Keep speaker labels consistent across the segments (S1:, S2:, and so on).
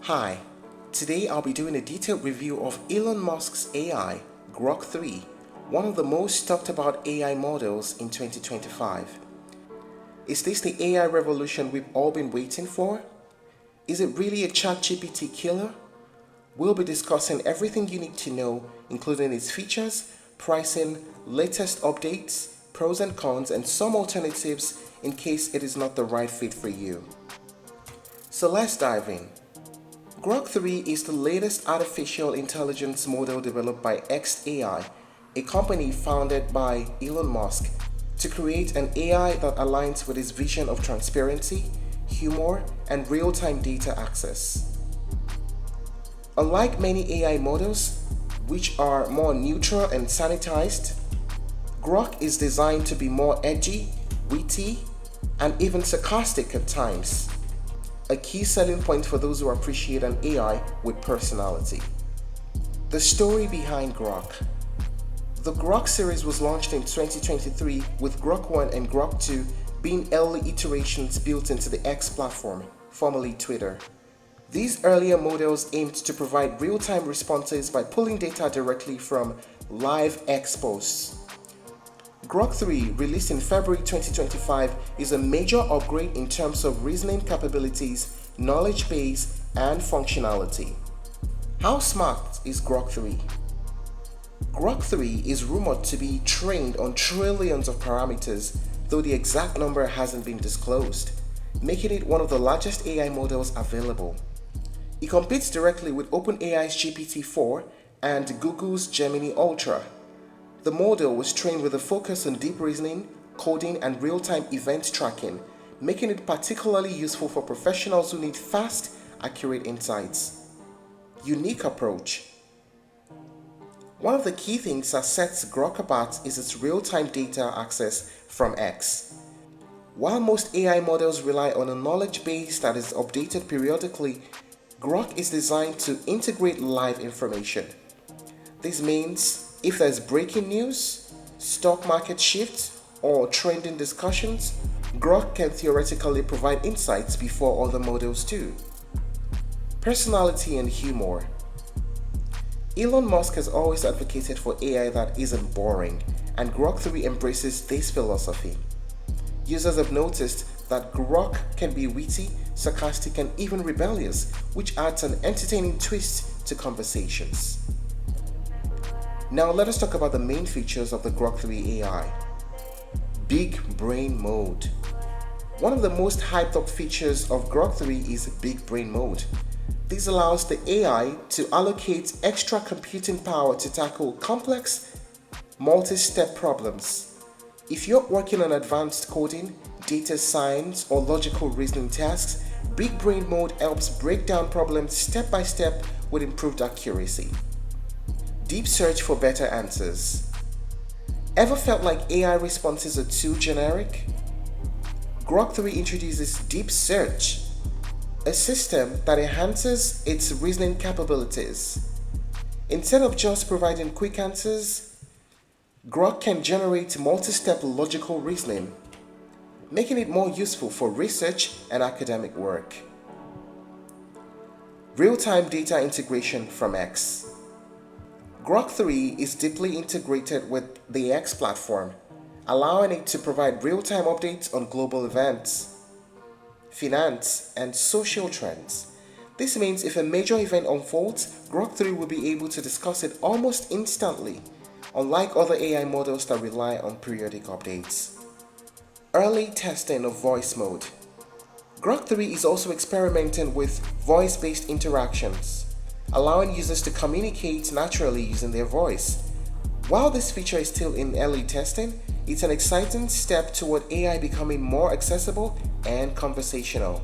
S1: Hi, today I'll be doing a detailed review of Elon Musk's AI, Grok 3, one of the most talked about AI models in 2025. Is this the AI revolution we've all been waiting for? Is it really a ChatGPT killer? We'll be discussing everything you need to know, including its features, pricing, latest updates, pros and cons, and some alternatives in case it is not the right fit for you. So let's dive in. Grok 3 is the latest artificial intelligence model developed by xAI, a company founded by Elon Musk, to create an AI that aligns with his vision of transparency, humor, and real-time data access. Unlike many AI models, which are more neutral and sanitized, Grok is designed to be more edgy, witty, and even sarcastic at times. A key selling point for those who appreciate an AI with personality. The story behind Grok. The Grok series was launched in 2023 with Grok 1 and Grok 2 being early iterations built into the X platform, formerly Twitter. These earlier models aimed to provide real-time responses by pulling data directly from live X posts. Grok 3, released in February 2025, is a major upgrade in terms of reasoning capabilities, knowledge base, and functionality. How smart is Grok 3? Grok 3 is rumored to be trained on trillions of parameters, though the exact number hasn't been disclosed, making it one of the largest AI models available. It competes directly with OpenAI's GPT-4 and Google's Gemini Ultra. The model was trained with a focus on deep reasoning, coding, and real-time event tracking, making it particularly useful for professionals who need fast, accurate insights. Unique approach. One of the key things that sets Grok apart is its real-time data access from X. While most AI models rely on a knowledge base that is updated periodically, Grok is designed to integrate live information. This means if there's breaking news, stock market shifts, or trending discussions, Grok can theoretically provide insights before other models do. Personality and humor. Elon Musk has always advocated for AI that isn't boring, and Grok 3 embraces this philosophy. Users have noticed that Grok can be witty, sarcastic, and even rebellious, which adds an entertaining twist to conversations. Now let us talk about the main features of the Grok 3 AI. Big Brain Mode. One of the most hyped up features of Grok 3 is Big Brain Mode. This allows the AI to allocate extra computing power to tackle complex, multi-step problems. If you're working on advanced coding, data science, or logical reasoning tasks, Big Brain Mode helps break down problems step by step with improved accuracy. Deep search for better answers. Ever felt like AI responses are too generic? Grok 3 introduces Deep Search, a system that enhances its reasoning capabilities. Instead of just providing quick answers, Grok can generate multi-step logical reasoning, making it more useful for research and academic work. Real-time data integration from X. Grok 3 is deeply integrated with the X platform, allowing it to provide real-time updates on global events, finance, and social trends. This means if a major event unfolds, Grok 3 will be able to discuss it almost instantly, unlike other AI models that rely on periodic updates. Early testing of voice mode. Grok 3 is also experimenting with voice-based interactions, allowing users to communicate naturally using their voice. While this feature is still in early testing, it's an exciting step toward AI becoming more accessible and conversational.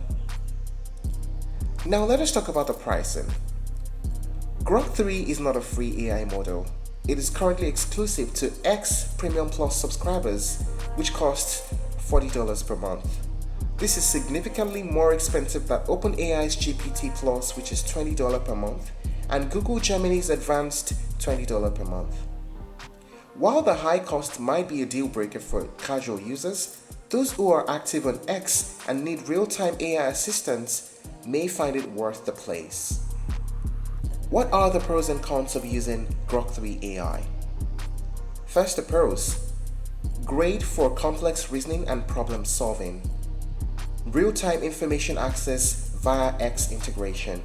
S1: Now let us talk about the pricing. Grok 3 is not a free AI model. It is currently exclusive to X Premium Plus subscribers, which costs $40 per month. This is significantly more expensive than OpenAI's GPT Plus, which is $20 per month, and Google Gemini's Advanced $20 per month. While the high cost might be a deal breaker for casual users, those who are active on X and need real-time AI assistance, may find it worth the place. What are the pros and cons of using Grok 3 AI? First, the pros. Great for complex reasoning and problem solving. Real-time information access via X integration.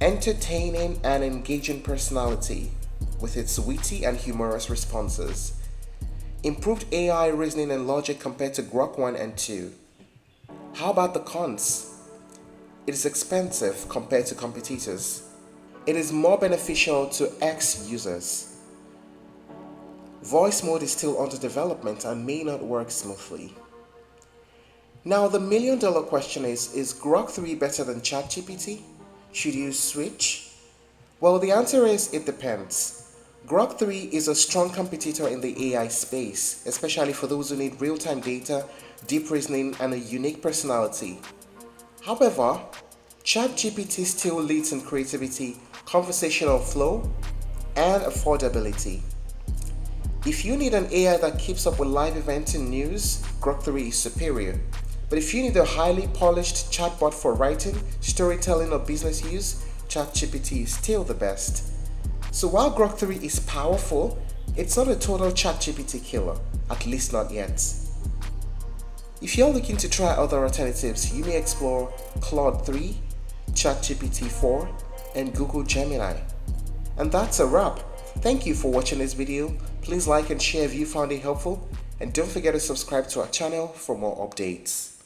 S1: Entertaining and engaging personality with its witty and humorous responses. Improved AI reasoning and logic compared to Grok 1 and 2. How about the cons? It is expensive compared to competitors. It is more beneficial to X users. Voice mode is still under development and may not work smoothly. Now the million-dollar question is Grok 3 better than ChatGPT? Should you switch? Well, the answer is it depends. Grok 3 is a strong competitor in the AI space, especially for those who need real-time data, deep reasoning, and a unique personality. However, ChatGPT still leads in creativity, conversational flow, and affordability. If you need an AI that keeps up with live events and news, Grok 3 is superior. But if you need a highly polished chatbot for writing, storytelling, or business use, ChatGPT is still the best. So while Grok 3 is powerful, it's not a total ChatGPT killer, at least not yet. If you're looking to try other alternatives, you may explore Claude 3, ChatGPT 4, and Google Gemini. And that's a wrap. Thank you for watching this video. Please like and share if you found it helpful, and don't forget to subscribe to our channel for more updates.